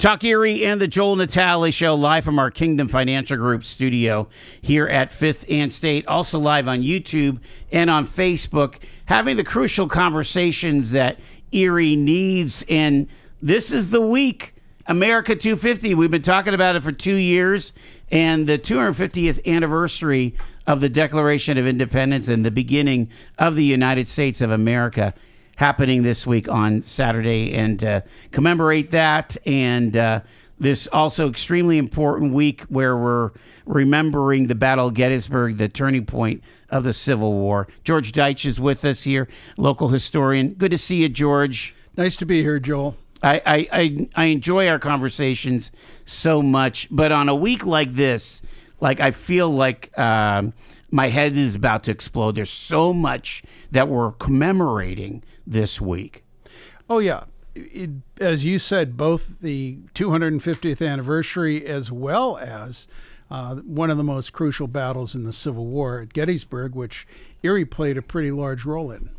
Talk Erie and the Joel Natale Show live from our Kingdom Financial Group studio here at 5th and State. Also live on YouTube and on Facebook, having the crucial conversations that Erie needs. And this is the week, America 250. We've been talking about it for 2 years, and the 250th anniversary of the Declaration of Independence and the beginning of the United States of America happening this week on Saturday, and commemorate that. And this also extremely important week where we're remembering the Battle of Gettysburg, the turning point of the Civil War. George Deutsch is with us here, local historian. Good to see you, George. Nice to be here, Joel. I enjoy our conversations so much, but on a week like this, I feel like my head is about to explode. There's so much that we're commemorating this week. Oh, yeah. As you said, both the 250th anniversary as well as one of the most crucial battles in the Civil War at Gettysburg, which Erie played a pretty large role in.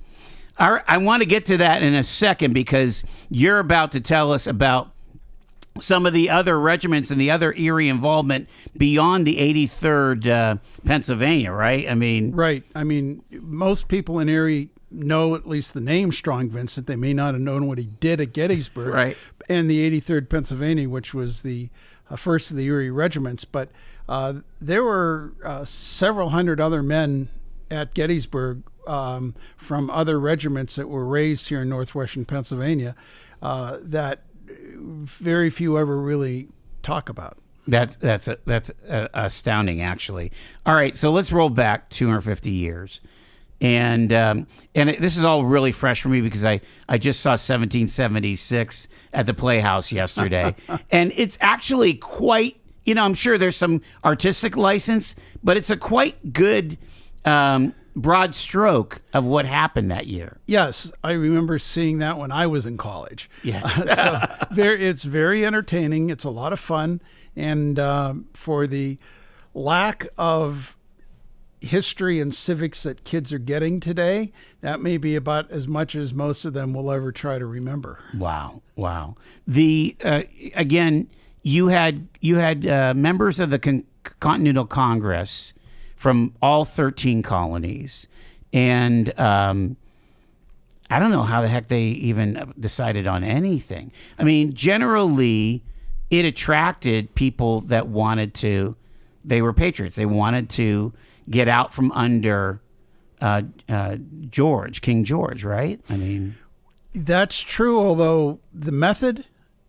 I want to get to that in a second, because you're about to tell us about some of the other regiments and the other Erie involvement beyond the 83rd Pennsylvania, right? Right. Most people in Erie know at least the name Strong Vincent. They may not have known what he did at Gettysburg. Right. And the 83rd Pennsylvania, which was the first of the Erie regiments. But there were several hundred other men at Gettysburg from other regiments that were raised here in northwestern Pennsylvania that very few ever really talk about. That's astounding, actually. All right, so let's roll back 250 years. And this is all really fresh for me because I just saw 1776 at the Playhouse yesterday. And it's actually quite, I'm sure there's some artistic license, but it's a quite good broad stroke of what happened that year. Yes, I remember seeing that when I was in college. Yes. It's very entertaining. It's a lot of fun. And for the lack of history and civics that kids are getting today, that may be about as much as most of them will ever try to remember. Wow. The again, you had members of the Continental Congress from all 13 colonies, and I don't know how the heck they even decided on anything. Generally, it attracted people that they were patriots. They wanted to get out from under King George, right? That's true, although the method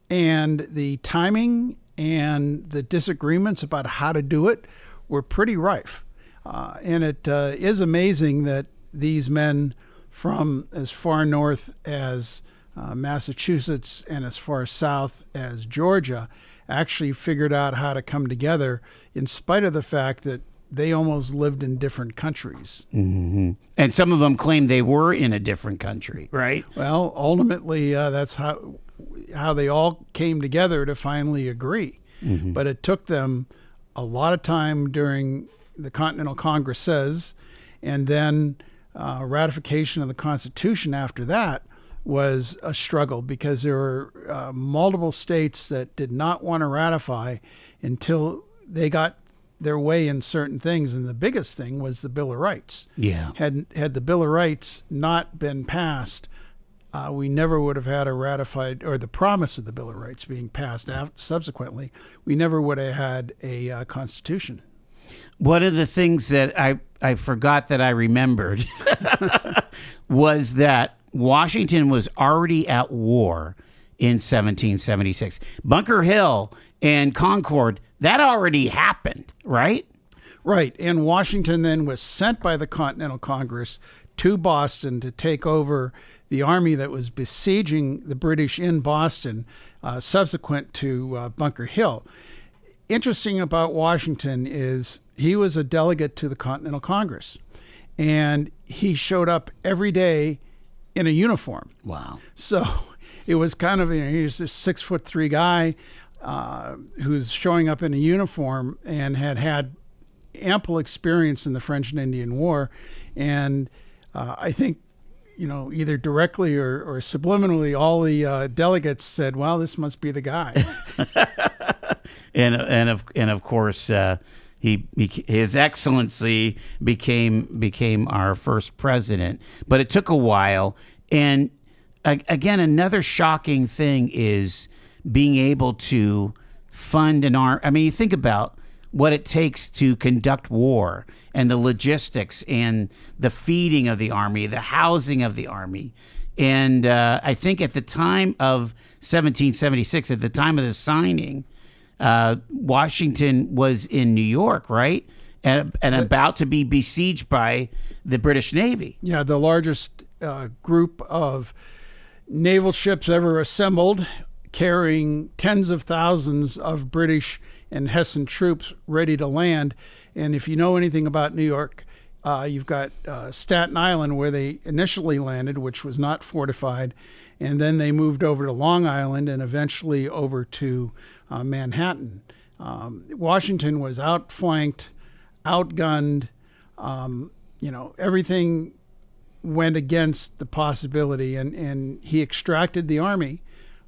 and the timing and the disagreements about how to do it were pretty rife. And it is amazing that these men from as far north as Massachusetts and as far south as Georgia actually figured out how to come together in spite of the fact that they almost lived in different countries. Mm-hmm. And some of them claimed they were in a different country, right? Well, ultimately, that's how they all came together to finally agree. Mm-hmm. But it took them a lot of time during the Continental Congresses, and then ratification of the Constitution after that was a struggle, because there were multiple states that did not want to ratify until they got their way in certain things, and the biggest thing was the Bill of Rights. Yeah. Had the Bill of Rights not been passed, we never would have had a ratified, or the promise of the Bill of Rights being passed subsequently, we never would have had a Constitution. One of the things that I forgot that I remembered was that Washington was already at war in 1776. Bunker Hill and Concord, that already happened, right? Right. And Washington then was sent by the Continental Congress to Boston to take over the army that was besieging the British in Boston subsequent to Bunker Hill. Interesting about Washington is he was a delegate to the Continental Congress, and he showed up every day in a uniform. Wow. So it was kind of, he was this 6'3" guy who's showing up in a uniform and had ample experience in the French and Indian War. And I think either directly or subliminally, all the delegates said, "Well, this must be the guy." and of course, His Excellency became our first president, but it took a while. And again, another shocking thing is being able to fund an army. I mean, you think about what it takes to conduct war and the logistics and the feeding of the army, the housing of the army. And I think at the time of 1776, at the time of the signing, Washington was in New York, right? And about to be besieged by the British Navy. Yeah, the largest group of naval ships ever assembled, carrying tens of thousands of British and Hessian troops ready to land. And if you know anything about New York, you've got Staten Island, where they initially landed, which was not fortified, and then they moved over to Long Island and eventually over to Manhattan. Washington was outflanked, outgunned. Everything went against the possibility, and he extracted the army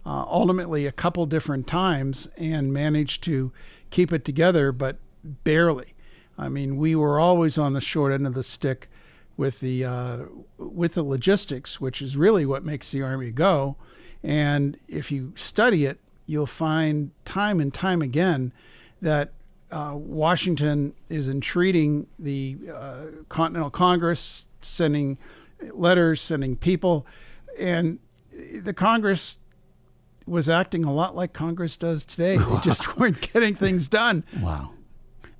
ultimately a couple different times and managed to keep it together, but barely. I mean, we were always on the short end of the stick with the logistics, which is really what makes the Army go. And if you study it, you'll find time and time again that Washington is entreating the Continental Congress, sending letters, sending people, and the Congress was acting a lot like Congress does today. They just weren't getting things done. Wow.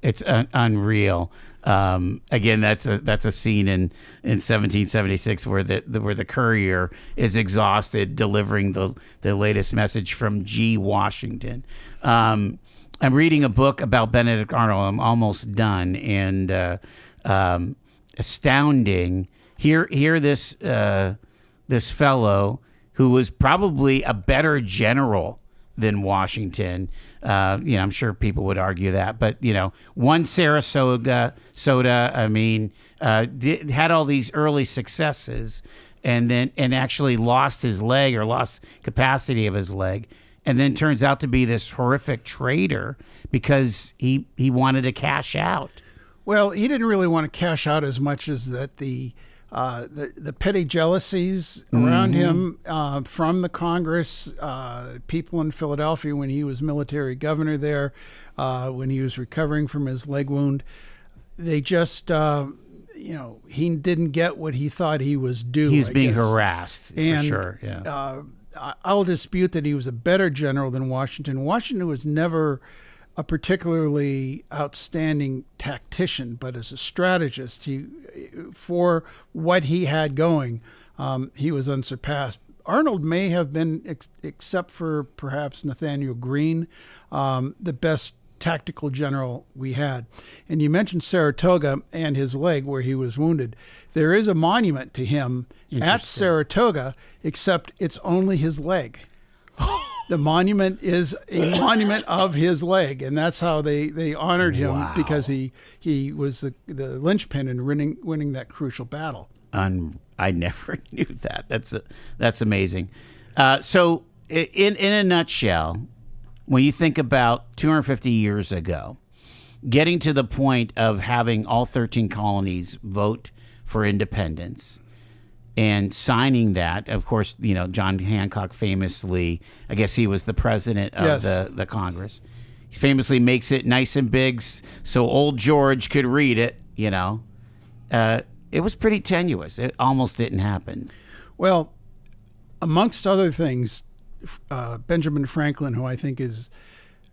It's unreal. Again, that's a scene in 1776 where the courier is exhausted delivering the latest message from G. Washington. I'm reading a book about Benedict Arnold. I'm almost done, and astounding. Here this fellow who was probably a better general than Washington. I'm sure people would argue that, but won Saratoga. I mean, had all these early successes, and actually lost his leg, or lost capacity of his leg, and then turns out to be this horrific traitor because he wanted to cash out. Well, he didn't really want to cash out as much as that the petty jealousies around him from the Congress, people in Philadelphia when he was military governor there, when he was recovering from his leg wound, they just, he didn't get what he thought he was due. He was being harassed, for sure. Yeah. I'll dispute that he was a better general than Washington. Washington was never a particularly outstanding tactician, but as a strategist, for what he had going, he was unsurpassed. Arnold may have been, except for perhaps Nathaniel Greene, the best tactical general we had. And you mentioned Saratoga and his leg where he was wounded. There is a monument to him at Saratoga, except it's only his leg. The monument is a monument of his leg, and that's how they honored him, because he was the linchpin in winning that crucial battle. I never knew that. That's amazing. So in a nutshell, when you think about 250 years ago, getting to the point of having all 13 colonies vote for independence, and signing that, of course, John Hancock famously, I guess he was the president of the Congress. He famously makes it nice and big so old George could read it, It was pretty tenuous. It almost didn't happen. Well, amongst other things, Benjamin Franklin, who I think is,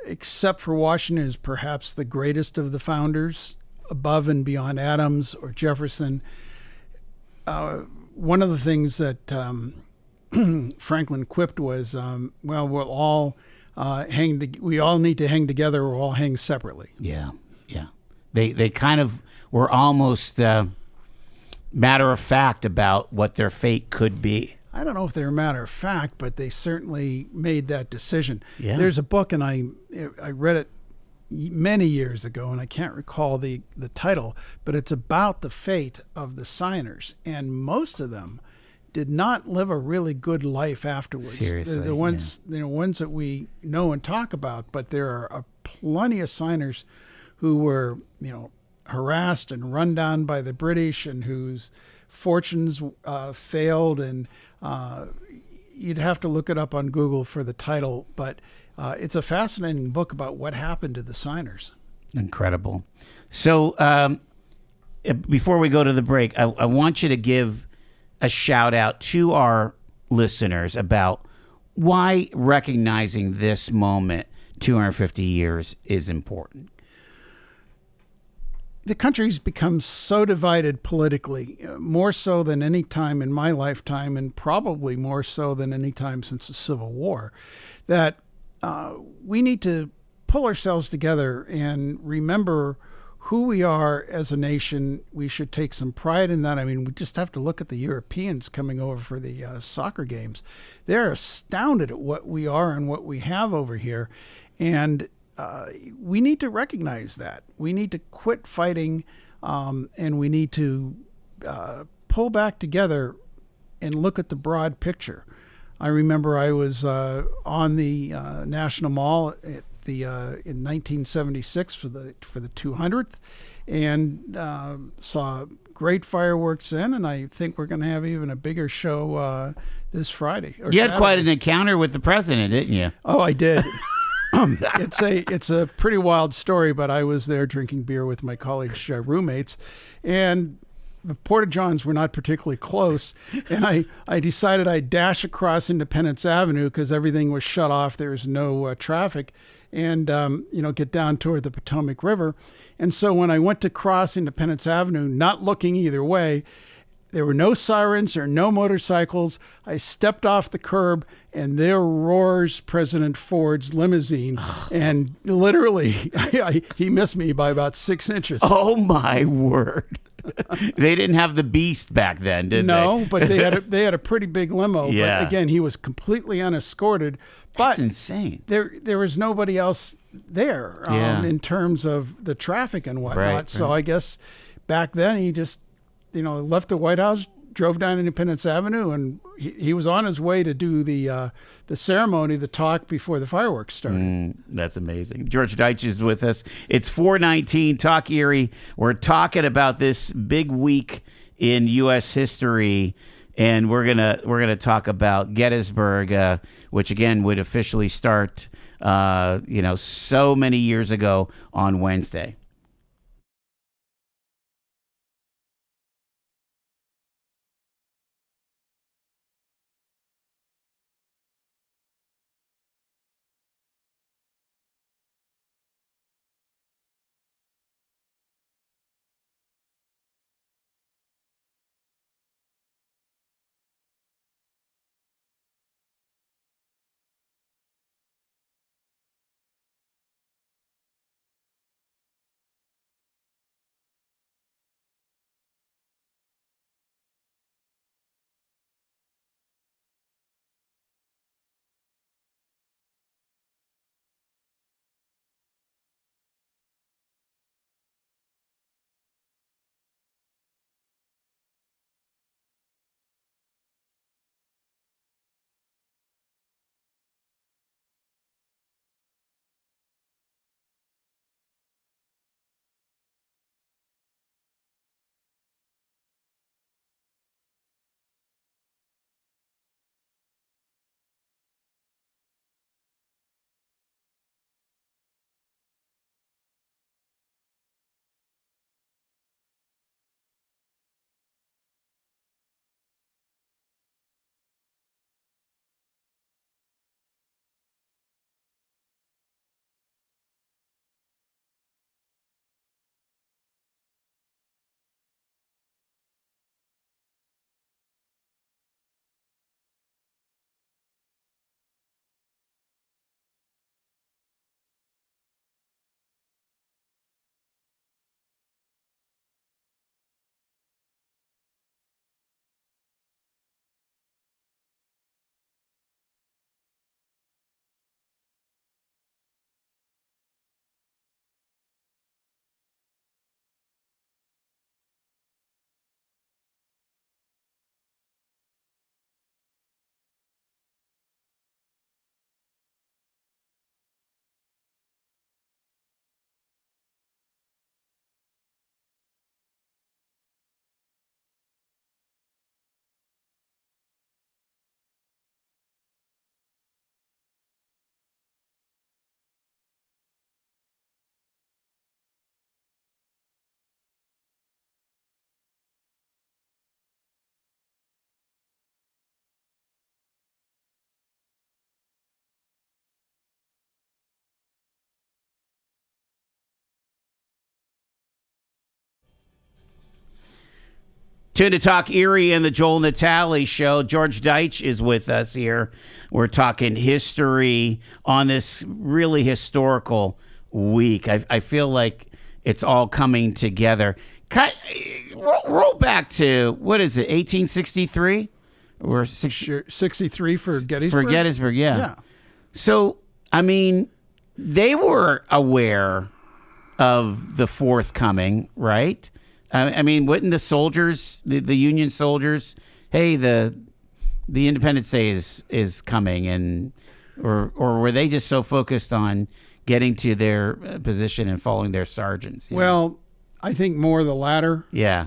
except for Washington, is perhaps the greatest of the founders, above and beyond Adams or Jefferson. One of the things that Franklin quipped was, we'll all we all need to hang together, or all hang separately. Yeah. They kind of were almost matter of fact about what their fate could be. I don't know if they're matter of fact, but they certainly made that decision. Yeah. There's a book, and I read it many years ago, and I can't recall the title, but it's about the fate of the signers, and most of them did not live a really good life afterwards. Seriously, the ones ones that we know and talk about, but there are plenty of signers who were harassed and run down by the British and whose fortunes failed. And you'd have to look it up on Google for the title, but it's a fascinating book about what happened to the signers. Incredible. So before we go to the break, I want you to give a shout out to our listeners about why recognizing this moment 250 years is important. The country's become so divided politically, more so than any time in my lifetime, and probably more so than any time since the Civil War, that we need to pull ourselves together and remember who we are as a nation. We should take some pride in that. I mean, we just have to look at the Europeans coming over for the soccer games. They're astounded at what we are and what we have over here. And we need to recognize that. We need to quit fighting, and we need to pull back together and look at the broad picture. I remember I was on the National Mall at in 1976 for the 200th, and saw great fireworks then, and I think we're going to have even a bigger show this Friday. You had quite an encounter with the president, didn't you? Oh, I did. It's a pretty wild story, but I was there drinking beer with my college roommates, and the Porta-Johns were not particularly close, and I decided I'd dash across Independence Avenue because everything was shut off. There was no traffic, and get down toward the Potomac River. And so when I went to cross Independence Avenue, not looking either way, there were no sirens or no motorcycles. I stepped off the curb, and there roars President Ford's limousine, and literally he missed me by about 6 inches. Oh my word. They didn't have the Beast back then, did they? No, but they had a pretty big limo. Yeah. But again, he was completely unescorted. That's But insane. there was nobody else there in terms of the traffic and whatnot. Right, so right. I guess back then he just left the White House, drove down Independence Avenue, and he was on his way to do the ceremony, the talk before the fireworks started. That's amazing. George Deutsch is with us. It's 419 Talk Erie. We're talking about this big week in U.S. history, and we're gonna talk about Gettysburg, which again would officially start, so many years ago on Wednesday. Tuned to Talk Erie and the Joel Natale Show. George Deutsch is with us here. We're talking history on this really historical week. I feel like it's all coming together. Roll back to, what is it, 1863? Or 63 for Gettysburg? For Gettysburg, yeah. So, I mean, they were aware of the forthcoming, right? I mean, wouldn't the soldiers, the Union soldiers, hey, the Independence Day is coming, and or were they just so focused on getting to their position and following their sergeants? Well, I think more the latter. Yeah.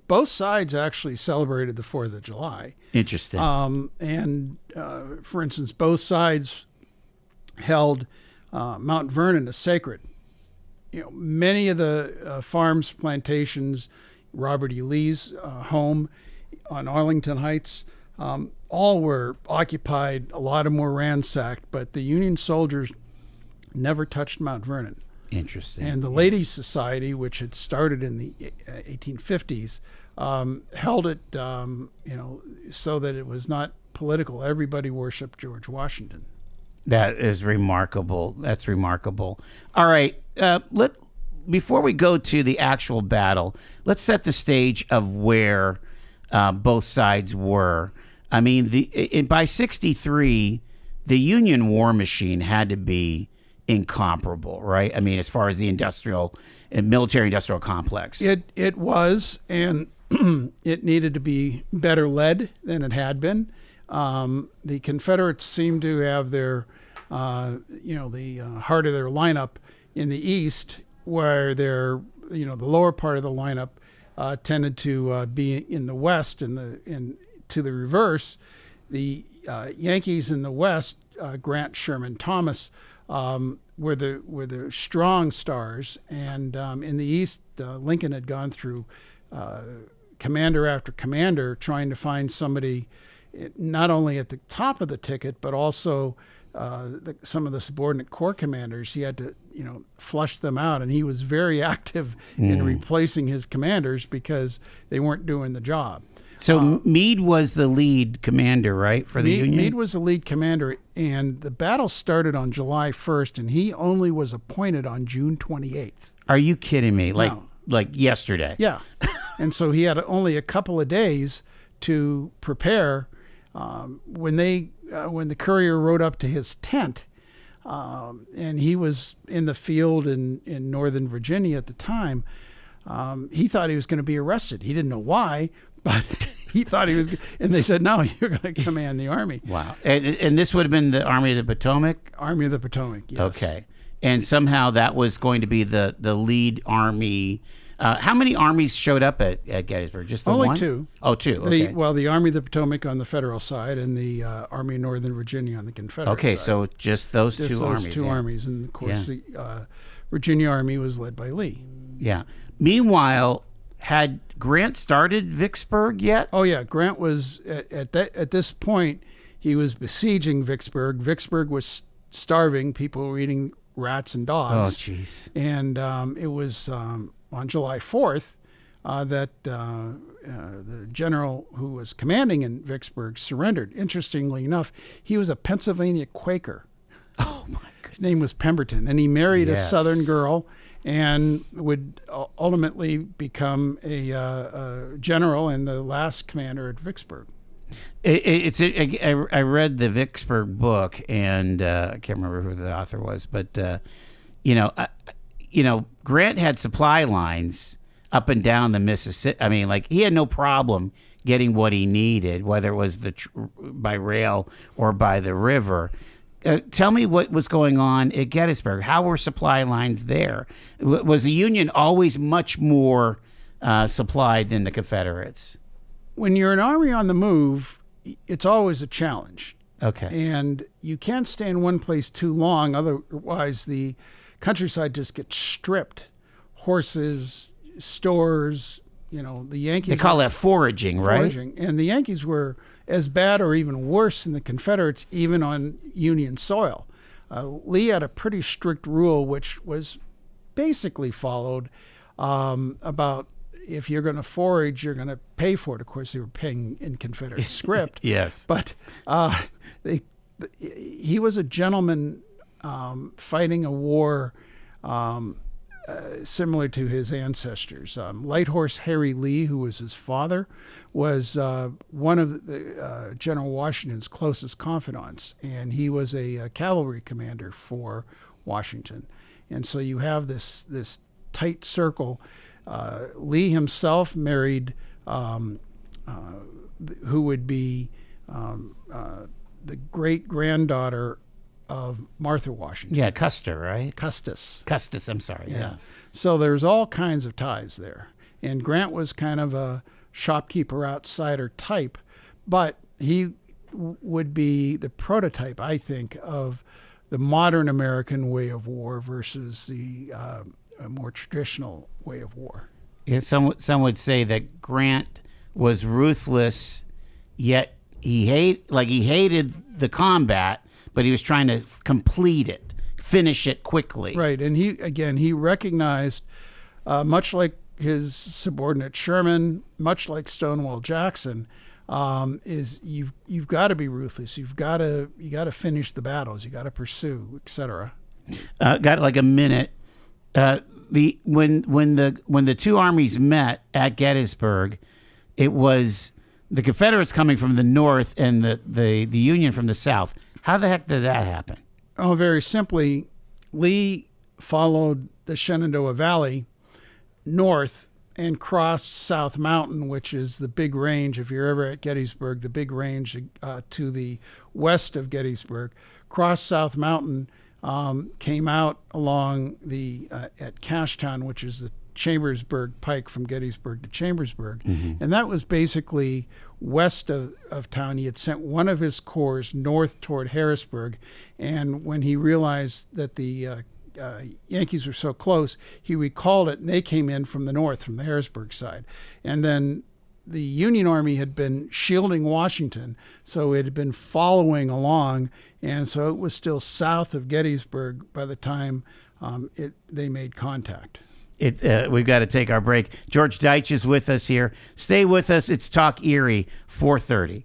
Both sides actually celebrated the 4th of July. Interesting. For instance, both sides held Mount Vernon as sacred. You know, many of the farms, plantations, Robert E. Lee's home on Arlington Heights, all were occupied. A lot of them were ransacked, but the Union soldiers never touched Mount Vernon. Interesting. And the Ladies' Society, which had started in the 1850s, held it, so that it was not political. Everybody worshipped George Washington. That is remarkable. That's remarkable. All right. Before we go to the actual battle, let's set the stage of where both sides were. I mean, by 63, the Union war machine had to be incomparable, right? I mean, as far as the industrial and military-industrial complex. It was, and it needed to be better led than it had been. The Confederates seemed to have their, the heart of their lineup in the east, where the lower part of the lineup tended to be in the west, and to the reverse. The Yankees in the west, Grant, Sherman, Thomas, were the strong stars, and in the east, Lincoln had gone through commander after commander trying to find somebody not only at the top of the ticket, but also some of the subordinate corps commanders. He had to, flush them out, and he was very active in replacing his commanders because they weren't doing the job. So Meade was the lead commander, right, for the Union? Meade was the lead commander, and the battle started on July 1st, and he only was appointed on June 28th. Are you kidding me? No. Like yesterday? Yeah. And so he had only a couple of days to prepare. When the courier rode up to his tent, and he was in the field in Northern Virginia at the time, he thought he was going to be arrested. He didn't know why, but he thought he was. And they said, "No, you're going to command the army." Wow! And this would have been the Army of the Potomac. Army of the Potomac. Yes. Okay. And somehow that was going to be the lead army. How many armies showed up at Gettysburg? Just the Only one? two. Oh, two. Okay. The Army of the Potomac on the federal side, and the Army of Northern Virginia on the Confederate side. Okay, so just those two armies. Two armies, and of course the Virginia Army was led by Lee. Yeah. Meanwhile, had Grant started Vicksburg yet? Oh yeah, Grant was at this point. He was besieging Vicksburg. Vicksburg was starving. People were eating rats and dogs. Oh, jeez. And it was on July 4th that the general who was commanding in Vicksburg surrendered. Interestingly enough, he was a Pennsylvania Quaker. Oh my goodness. His name was Pemberton, and he married a Yes. Southern girl and would ultimately become a general and the last commander at Vicksburg. I read the Vicksburg book, and I can't remember who the author was, but Grant had supply lines up and down the Mississippi. I mean, he had no problem getting what he needed, whether it was by rail or by the river. Tell me what was going on at Gettysburg. How were supply lines there? Was the Union always much more supplied than the Confederates? When you're an army on the move, it's always a challenge. Okay. And you can't stay in one place too long, otherwise the countryside just gets stripped. Horses, stores, the Yankees. They call that foraging, right? Foraging. And the Yankees were as bad or even worse than the Confederates, even on Union soil. Lee had a pretty strict rule, which was basically followed about if you're going to forage, you're going to pay for it. Of course, they were paying in Confederate script. Yes. But he was a gentleman fighting a war similar to his ancestors. Light Horse Harry Lee, who was his father, was one of General Washington's closest confidants, and he was a cavalry commander for Washington. And so you have this tight circle. Lee himself married who would be the great-granddaughter of Martha Washington. Yeah, Custer, right? Custis. Custis, I'm sorry. Yeah. So there's all kinds of ties there. And Grant was kind of a shopkeeper outsider type, but he would be the prototype, I think, of the modern American way of war versus the more traditional way of war. Yeah, some would say that Grant was ruthless, yet he hated the combat, but he was trying to complete it, finish it quickly. Right, and he recognized, much like his subordinate Sherman, much like Stonewall Jackson, is you've got to be ruthless. You got to finish the battles. You got to pursue, etc. Got like a minute. When the two armies met at Gettysburg, it was the Confederates coming from the north and the Union from the south. How the heck did that happen? Oh, very simply, Lee followed the Shenandoah Valley north and crossed South Mountain, which is the big range. If you're ever at Gettysburg, the big range to the west of Gettysburg, crossed South Mountain, came out along at Cashtown, which is the Chambersburg Pike from Gettysburg to Chambersburg. Mm-hmm. And that was basically west of town. He had sent one of his corps north toward Harrisburg, and when he realized that the Yankees were so close, he recalled it, and they came in from the north, from the Harrisburg side. And then the Union Army had been shielding Washington, so it had been following along, and so it was still south of Gettysburg by the time they made contact. We've got to take our break. George Deutsch is with us here. Stay with us. It's Talk Erie, 4:30.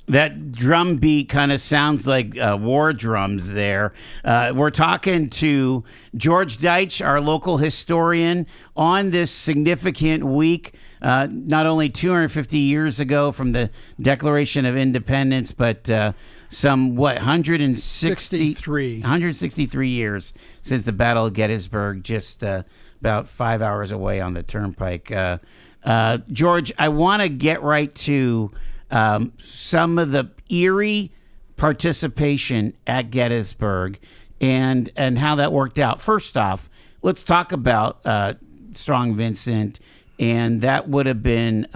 That drum beat kind of sounds like war drums there. We're talking to George Deutsch, our local historian, on this significant week, not only 250 years ago from the Declaration of Independence, but some, 163 years since the Battle of Gettysburg, just about 5 hours away on the Turnpike. George, I want to get right to some of the eerie participation at Gettysburg and how that worked out. First off, let's talk about Strong Vincent, and that would have been,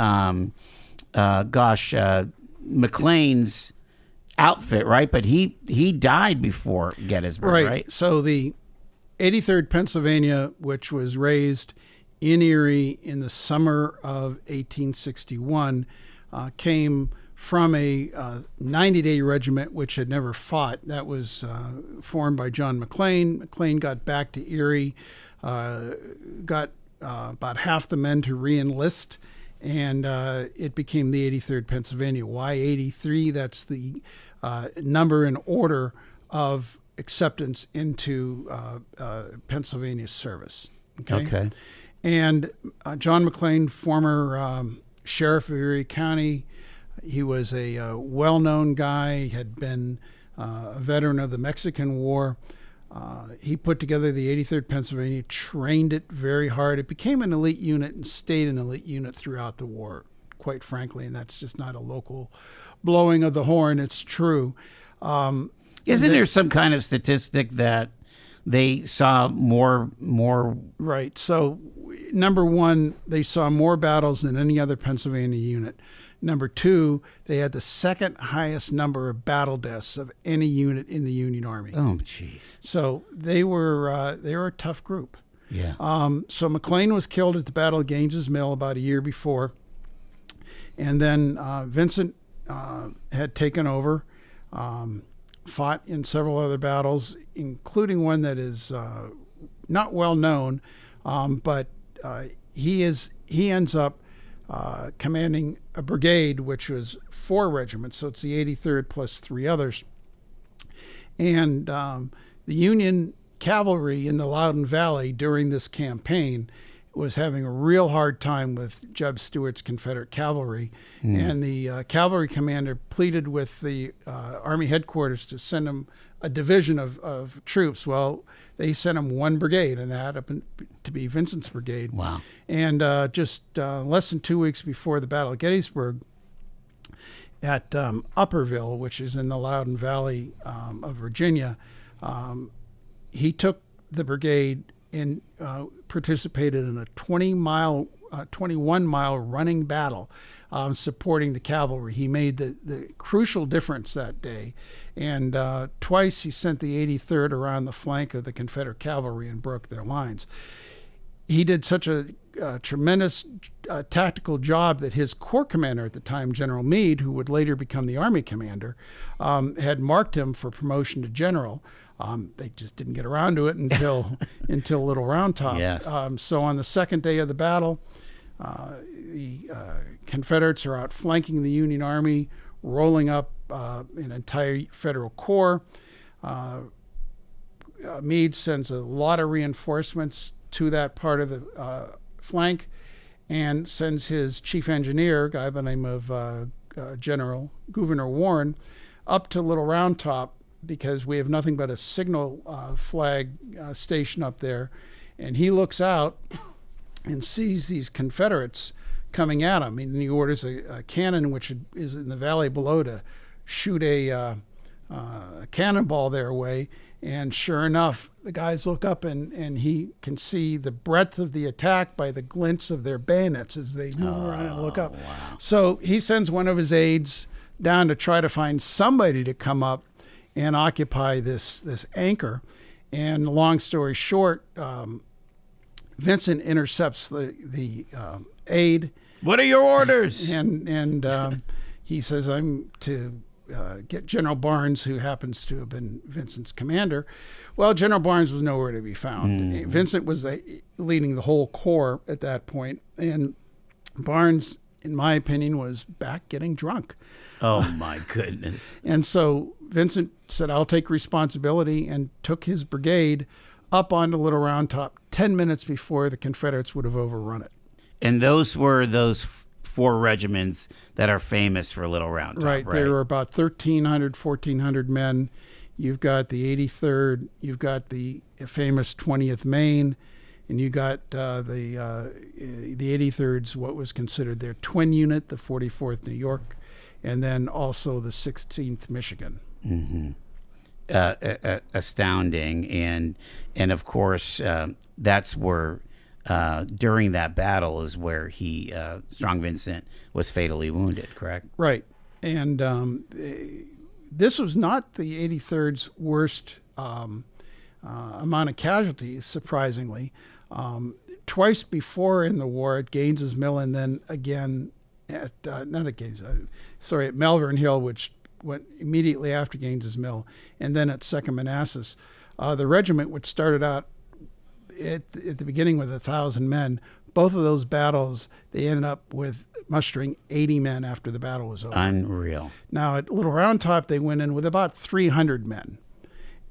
McLean's outfit, right? But he died before Gettysburg, right? So the 83rd Pennsylvania, which was raised in Erie in the summer of 1861, came from a 90-day regiment which had never fought. That was formed by John McLean. McLean got back to Erie, got about half the men to re-enlist, and it became the 83rd Pennsylvania. Why 83? That's the number in order of acceptance into Pennsylvania service. Okay. And John McLean, former sheriff of Erie County, he was a well-known guy. He had been a veteran of the Mexican War. He put together the 83rd Pennsylvania, trained it very hard. It became an elite unit and stayed an elite unit throughout the war, quite frankly, and that's just not a local blowing of the horn. It's true. Isn't there some kind of statistic that they saw more? Right. So, number one, they saw more battles than any other Pennsylvania unit. Number two, they had the second highest number of battle deaths of any unit in the Union Army. Oh, jeez. So they were a tough group. Yeah. So McLean was killed at the Battle of Gaines's Mill about a year before, and then Vincent had taken over, fought in several other battles, including one that is not well known, but he ends up commanding a brigade, which was 4 regiments, so it's the 83rd plus 3 others. And the Union cavalry in the Loudoun Valley during this campaign was having a real hard time with Jeb Stuart's Confederate cavalry. And the cavalry commander pleaded with the Army headquarters to send him a division of troops. Well, they sent him 1 brigade, and that happened to be Vincent's brigade. Wow. And just less than 2 weeks before the Battle of Gettysburg, at Upperville, which is in the Loudoun Valley of Virginia, he took the brigade and participated in a 21-mile running battle supporting the cavalry. He made the crucial difference that day, and twice he sent the 83rd around the flank of the Confederate cavalry and broke their lines. He did such a tremendous tactical job that his corps commander at the time, General Meade, who would later become the Army commander, had marked him for promotion to general. They just didn't get around to it until Little Round Top. Yes. So on the second day of the battle, the Confederates are out flanking the Union Army, rolling up an entire Federal corps. Meade sends a lot of reinforcements to that part of the flank, and sends his chief engineer, a guy by the name of Gouverneur Warren, up to Little Round Top, because we have nothing but a signal flag station up there. And he looks out and sees these Confederates coming at him. And he orders a cannon, which is in the valley below, to shoot a cannonball their way. And sure enough, the guys look up and he can see the breadth of the attack by the glints of their bayonets as they move around and look up. Wow. So he sends one of his aides down to try to find somebody to come up and occupy this anchor. And long story short, Vincent intercepts the aide. What are your orders? And he says, I'm to get General Barnes, who happens to have been Vincent's commander. Well, General Barnes was nowhere to be found. Vincent was leading the whole corps at that point, and Barnes in my opinion, was back getting drunk. Oh, my goodness. And so Vincent said, I'll take responsibility, and took his brigade up onto Little Round Top 10 minutes before the Confederates would have overrun it. And those were those four regiments that are famous for Little Round Top, right? There were about 1,300, 1,400 men. You've got the 83rd, you've got the famous 20th Maine, and you got the 83rd's what was considered their twin unit, the 44th New York, and then also the 16th Michigan. Mm-hmm. Astounding, and of course that's where during that battle is where he Strong Vincent was fatally wounded. Correct. Right, and this was not the 83rd's worst amount of casualties, surprisingly. Twice before in the war at Gaines's Mill, and then again at not at Gaines, at Malvern Hill, which went immediately after Gaines's Mill, and then at Second Manassas. The regiment, which started out at the beginning with 1,000 men, both of those battles, they ended up with mustering 80 men after the battle was over. Unreal. Now, at Little Round Top, they went in with about 300 men.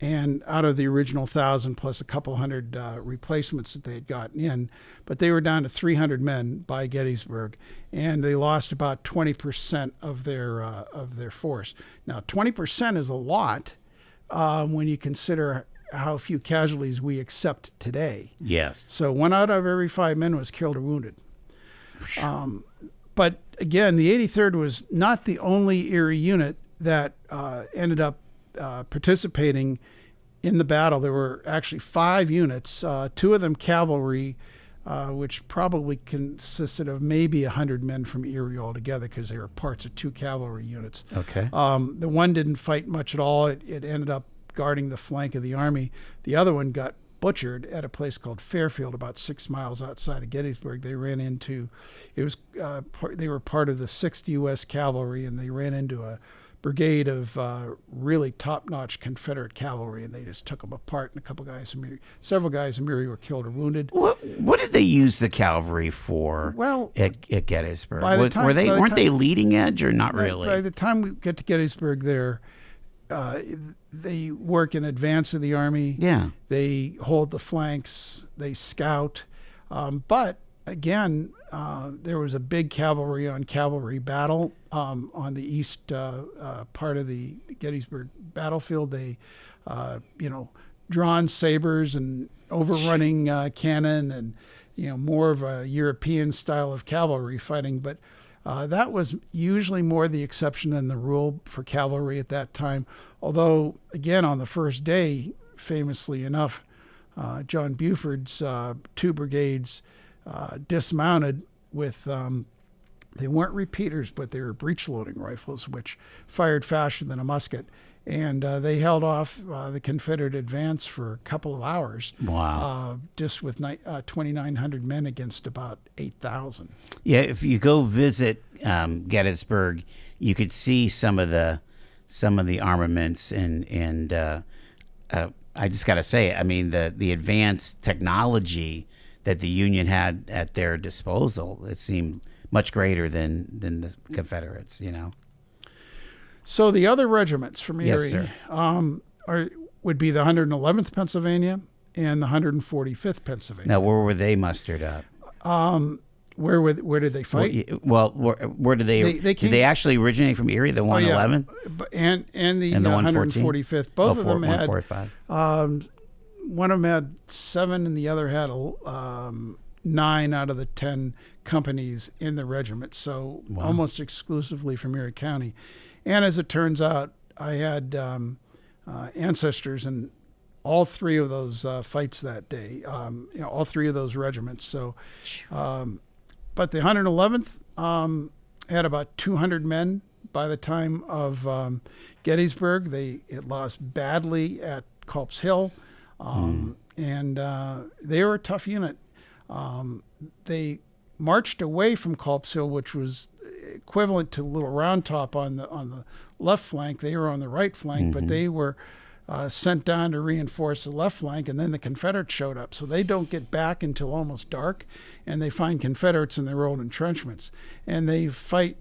And out of the original 1,000 plus a couple hundred replacements that they had gotten in, but they were down to 300 men by Gettysburg, and they lost about 20% of their force. Now, 20% is a lot when you consider how few casualties we accept today. Yes. So 1 out of every 5 men was killed or wounded. But again, the 83rd was not the only Erie unit that ended up participating in the battle. There were actually 5 units, 2 of them cavalry, which probably consisted of maybe 100 men from Erie altogether, because they were parts of 2 cavalry units. Okay. The one didn't fight much at all. It ended up guarding the flank of the army. The other one got butchered at a place called Fairfield, about 6 miles outside of Gettysburg. They ran into, they were part of the 6th U.S. Cavalry, and they ran into a brigade of really top-notch Confederate cavalry, and they just took them apart. And several guys in Erie were killed or wounded. What did they use the cavalry for? Well, at Gettysburg, weren't they leading edge or not really? By the time we get to Gettysburg, they work in advance of the army. Yeah, they hold the flanks. They scout, but again, there was a big cavalry on cavalry battle on the east part of the Gettysburg battlefield. They, drawn sabers and overrunning cannon, and more of a European style of cavalry fighting. But that was usually more the exception than the rule for cavalry at that time. Although, again, on the first day, famously enough, John Buford's 2 brigades dismounted with, they weren't repeaters, but they were breech-loading rifles, which fired faster than a musket. And they held off the Confederate advance for a couple of hours. Wow. Just with 2,900 men against about 8,000. Yeah, if you go visit Gettysburg, you could see some of the armaments, and I just got to say, I mean, the advanced technology that the Union had at their disposal, it seemed much greater than the Confederates, So the other regiments from Erie, yes, sir. Would be the 111th Pennsylvania and the 145th Pennsylvania. Now, where were they mustered up? Where did they fight? Well, where did they did they actually originate from Erie, the 111th? And the 145th. Both of them had 145. One of them had 7, and the other had 9 out of the 10 companies in the regiment. So almost exclusively from Erie County. And as it turns out, I had ancestors in all 3 of those fights that day. All 3 of those regiments. So, but the 111th had about 200 men by the time of Gettysburg. It lost badly at Culp's Hill, and they were a tough unit. They marched away from Culp's Hill, which was equivalent to Little Round Top on the left flank. They were on the right flank, but they were sent down to reinforce the left flank, and then the Confederates showed up. So they don't get back until almost dark, and they find Confederates in their old entrenchments. And they fight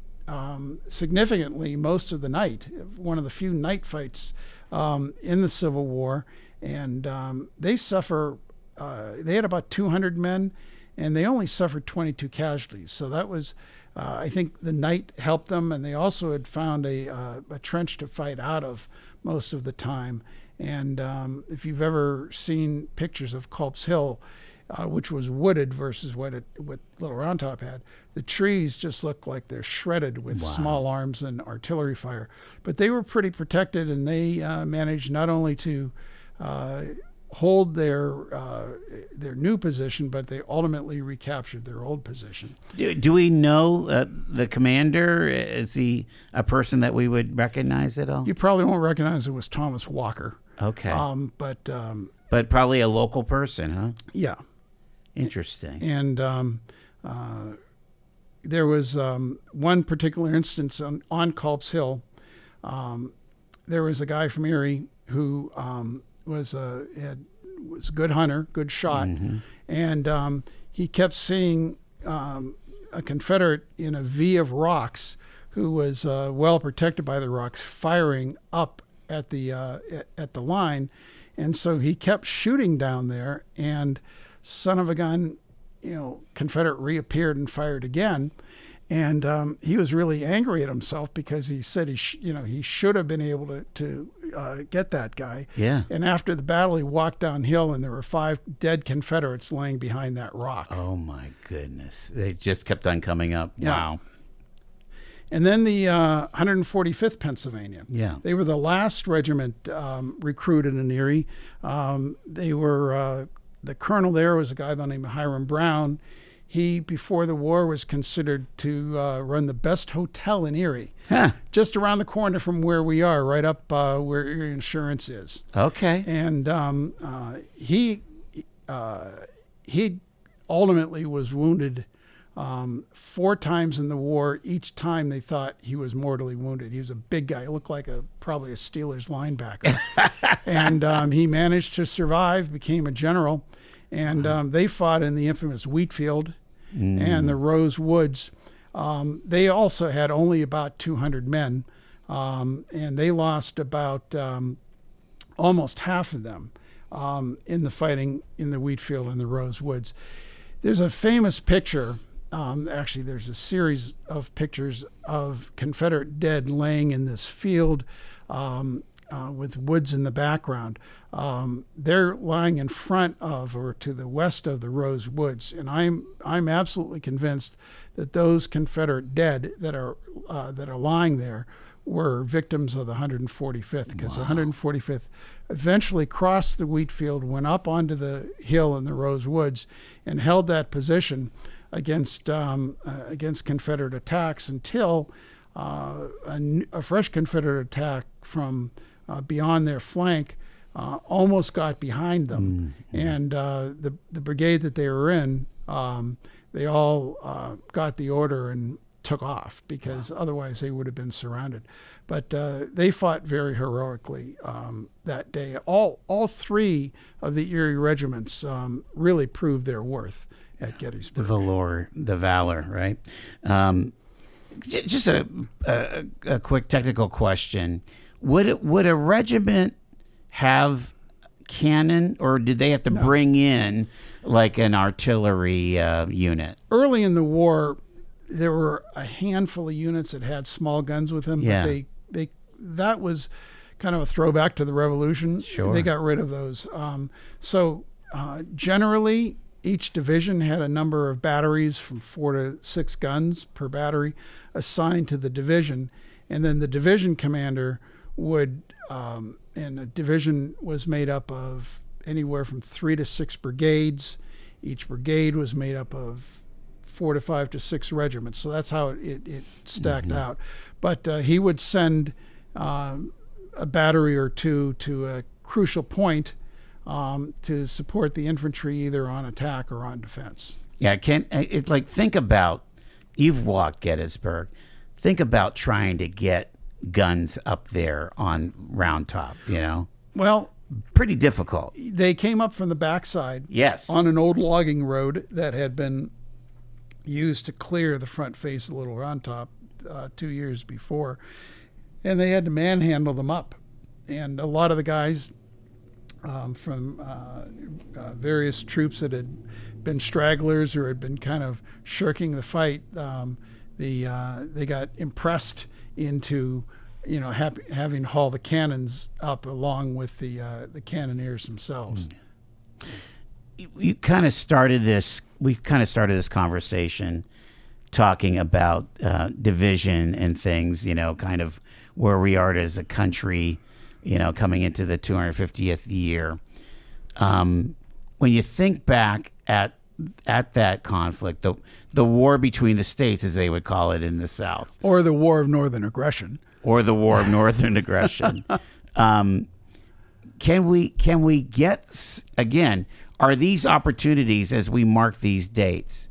significantly most of the night, one of the few night fights in the Civil War. And they suffer, they had about 200 men, and they only suffered 22 casualties. So that was, I think the night helped them, and they also had found a trench to fight out of most of the time. And if you've ever seen pictures of Culp's Hill, which was wooded versus what Little Round Top had, the trees just look like they're shredded with small arms and artillery fire. But they were pretty protected, and they managed not only to hold their new position, but they ultimately recaptured their old position. Do we know the commander? Is he a person that we would recognize at all? You probably won't recognize it was Thomas Walker. Okay. But probably a local person, huh? Yeah. Interesting. And there was one particular instance on Culp's Hill. There was a guy from Erie who was a good hunter, good shot, and he kept seeing a Confederate in a V of rocks who was well protected by the rocks, firing up at the line, and so he kept shooting down there. And son of a gun, Confederate reappeared and fired again. And he was really angry at himself because he said he should have been able to get that guy. Yeah. And after the battle, he walked downhill, and there were 5 dead Confederates laying behind that rock. Oh my goodness! They just kept on coming up. Yeah. Wow. And then the 145th Pennsylvania. Yeah. They were the last regiment recruited in Erie. They were the colonel there was a guy by the name of Hiram Brown. He, before the war, was considered to run the best hotel in Erie, just around the corner from where we are, right up where Erie Insurance is. Okay. And he ultimately was wounded 4 times in the war. Each time they thought he was mortally wounded. He was a big guy. He looked like probably a Steelers linebacker. And he managed to survive, became a general. And they fought in the infamous Wheatfield and the Rose Woods. They also had only about 200 men, and they lost about almost half of them in the fighting in the Wheatfield and the Rose Woods. There's a famous picture. Actually, there's a series of pictures of Confederate dead laying in this field with woods in the background. They're lying in front of or to the west of the Rose Woods, and I'm absolutely convinced that those Confederate dead that are lying there were victims of the 145th, because the 145th eventually crossed the Wheatfield, went up onto the hill in the Rose Woods, and held that position against Confederate attacks until a fresh Confederate attack from beyond their flank almost got behind them. And the brigade that they were in, they all got the order and took off, because otherwise they would have been surrounded. But they fought very heroically that day. All 3 of the Erie regiments really proved their worth at Gettysburg. The valor, right? Just a quick technical question. Would a regiment have cannon, or did they have to bring in like an artillery unit? Early in the war, there were a handful of units that had small guns with them, but that was kind of a throwback to the Revolution. Sure. They got rid of those. So generally, each division had a number of batteries from 4 to 6 guns per battery assigned to the division, and then the division commander would, and a division was made up of anywhere from 3 to 6 brigades. Each brigade was made up of 4 to 5 to 6 regiments. So that's how it stacked out. But he would send a battery or 2 to a crucial point to support the infantry either on attack or on defense. Yeah, think about, you've walked Gettysburg. Think about trying to get guns up there on Round Top, Well, pretty difficult. they came up from the backside. Yes. On an old logging road that had been used to clear the front face of Little Round Top 2 years before, and they had to manhandle them up. And a lot of the guys from various troops that had been stragglers or had been kind of shirking the fight, they got impressed into having haul the cannons up along with the cannoneers themselves. We kind of started this conversation talking about division and things, kind of where we are as a country, coming into the 250th year. When you think back at that conflict, the war between the states, as they would call it in the South, or the War of Northern Aggression, can we get, again, are these opportunities as we mark these dates?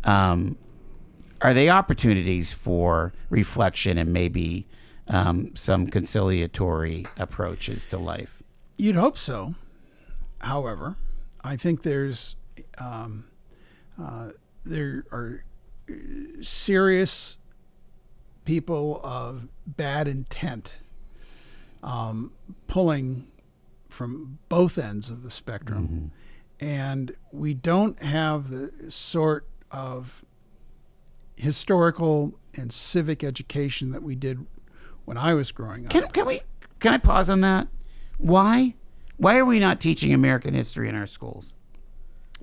Are they opportunities for reflection and maybe some conciliatory approaches to life? You'd hope so. However, I think there are serious people of bad intent pulling from both ends of the spectrum. And we don't have the sort of historical and civic education that we did when I was growing up. Can I pause on that? Why are we not teaching American history in our schools?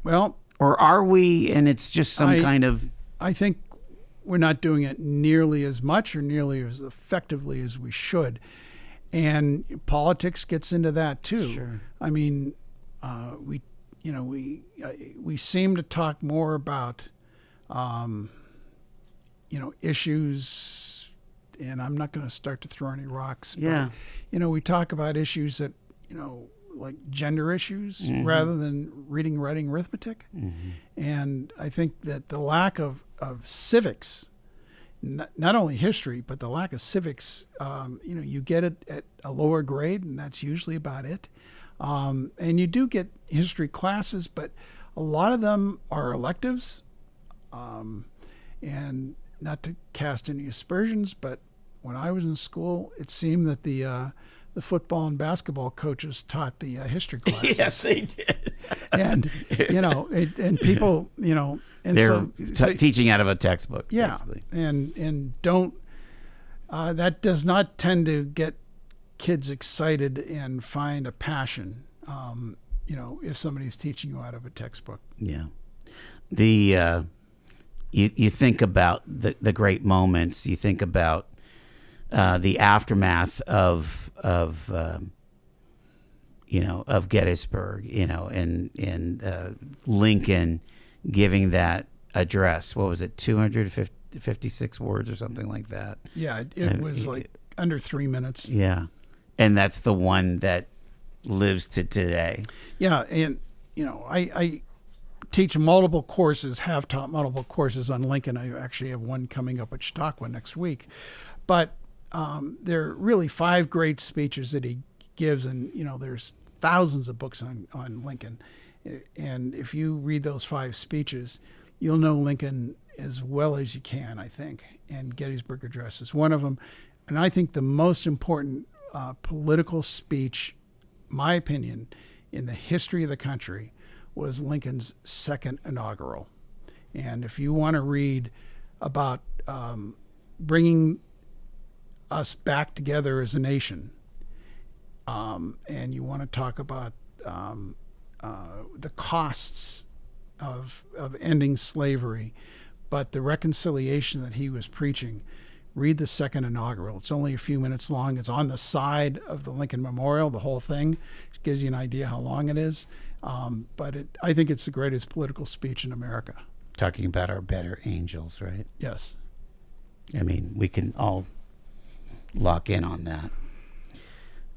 Well, or are we, and it's just kind of... I think we're not doing it nearly as much or nearly as effectively as we should. And politics gets into that too. Sure. I mean, we seem to talk more about issues, and I'm not going to start to throw any rocks. Yeah. But, we talk about issues that, like gender issues rather than reading, writing, arithmetic. And I think that the lack of civics, not only history, but the lack of civics, you get it at a lower grade, and that's usually about it. And you do get history classes, but a lot of them are electives. And not to cast any aspersions, but when I was in school, it seemed that the football and basketball coaches taught the history classes. Yes, they did. And and people, and they're so teaching out of a textbook. Yeah, basically. and don't that does not tend to get kids excited and find a passion. If somebody's teaching you out of a textbook. Yeah, you think about the great moments. You think about the aftermath of Gettysburg, and Lincoln giving that address. What was it, 256 words or something like that? Yeah, it was like under 3 minutes. Yeah, and that's the one that lives to today. Yeah, and I teach multiple courses, have taught multiple courses on Lincoln. I actually have one coming up at Chautauqua next week. But there are really 5 great speeches that he gives, and there's thousands of books on Lincoln. And if you read those 5 speeches, you'll know Lincoln as well as you can, I think. And Gettysburg Address is one of them. And I think the most important political speech, my opinion, in the history of the country was Lincoln's second inaugural. And if you want to read about bringing us back together as a nation, and you want to talk about the costs of ending slavery, but the reconciliation that he was preaching, read the second inaugural. It's only a few minutes long. It's on the side of the Lincoln Memorial, the whole thing. It gives you an idea how long it is. But I think it's the greatest political speech in America. Talking about our better angels, right? Yes. I mean, we can all lock in on that.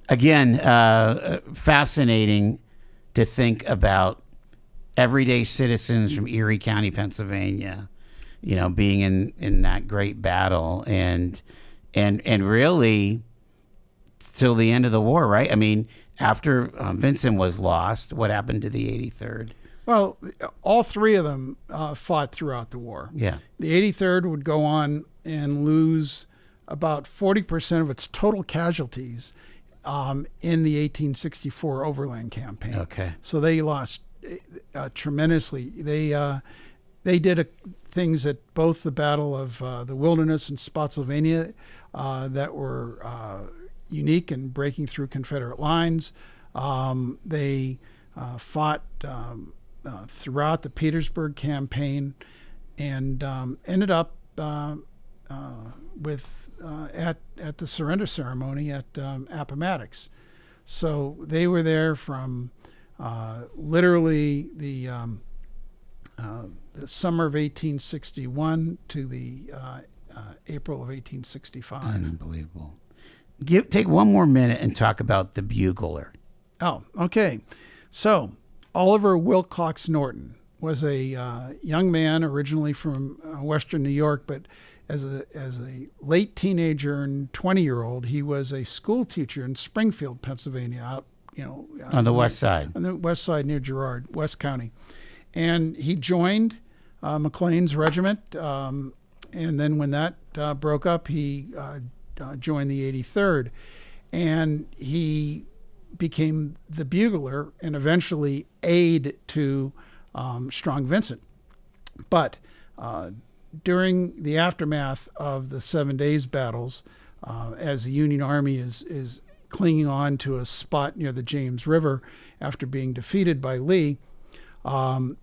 Again, fascinating to think about everyday citizens from Erie County, Pennsylvania, being in that great battle and really till the end of the war, right? I mean, after Vincent was lost, what happened to the 83rd? Well, all three of them fought throughout the war. Yeah. The 83rd would go on and lose about 40% of its total casualties in the 1864 Overland Campaign. Okay. So they lost tremendously. They did things at both the Battle of the Wilderness and Spotsylvania that were unique in breaking through Confederate lines. They fought throughout the Gettysburg campaign and ended up at the surrender ceremony at Appomattox. So they were there from literally the summer of 1861 to the April of 1865. Unbelievable. Take one more minute and talk about the bugler. Oh, okay. So Oliver Wilcox Norton was a young man originally from Western New York, but as a late teenager and 20-year-old, he was a school teacher in Springfield, Pennsylvania, out on the west side. On the west side near Girard, West County. And he joined McLean's regiment, and then when that broke up, he joined the 83rd, and he became the bugler and eventually aide to Strong Vincent. But during the aftermath of the 7 Days battles, as the Union Army is clinging on to a spot near the James River after being defeated by Lee,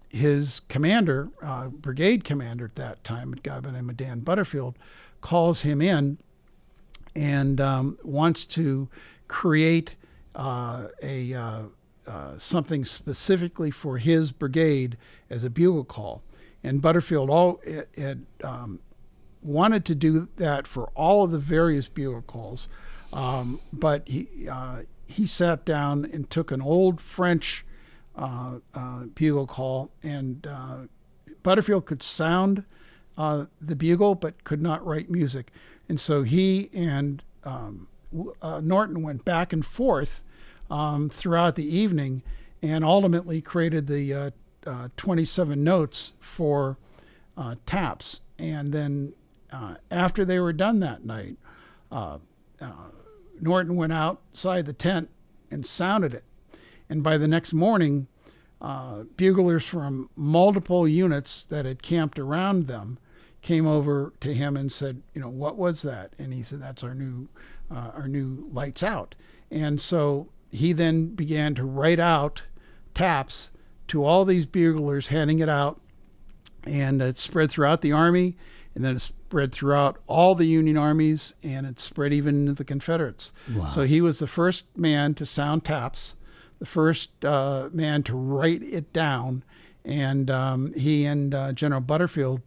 his commander, brigade commander at that time, a guy by the name of Dan Butterfield, calls him in and wants to create something specifically for his brigade as a bugle call. And Butterfield had wanted to do that for all of the various bugle calls, but he sat down and took an old French bugle call, and Butterfield could sound the bugle but could not write music. And so he and Norton went back and forth throughout the evening and ultimately created the 27 notes for taps. And then after they were done that night, Norton went outside the tent and sounded it. And by the next morning, buglers from multiple units that had camped around them came over to him and said, what was that? And he said, that's our new lights out. And so he then began to write out taps to all these buglers, handing it out, and it spread throughout the Army, and then it spread throughout all the Union armies, and it spread even into the Confederates. Wow. So he was the first man to sound taps, the first man to write it down, and he and General Butterfield,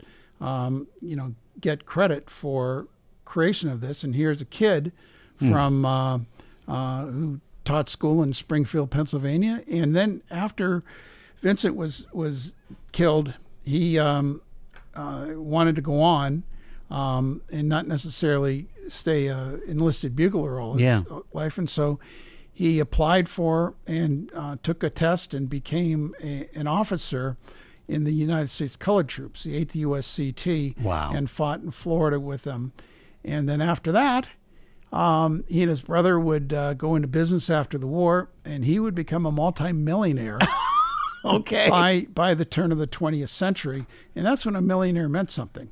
get credit for creation of this. And here's a kid from who taught school in Springfield, Pennsylvania, and then after Vincent was killed, he wanted to go on and not necessarily stay an enlisted bugler all his life. And so he applied for and took a test and became an officer in the United States Colored Troops, the 8th USCT, Wow. and fought in Florida with them. And then after that, he and his brother would go into business after the war, and he would become a multi-millionaire. Okay. By the turn of the 20th century, and that's when a millionaire meant something.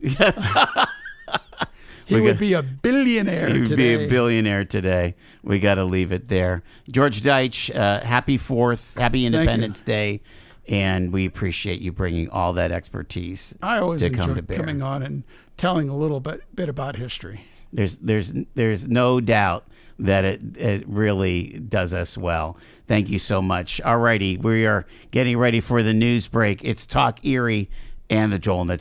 He would be a billionaire today. He would be a billionaire today. We got to leave it there. George Deutsch, happy 4th, happy Independence Day, and we appreciate you bringing all that expertise. I always to enjoy come to bear. coming on and telling a little bit about history. There's no doubt that it really does us well. Thank you so much. All righty, we are getting ready for the news break. It's Talk Erie and the Joel Natal.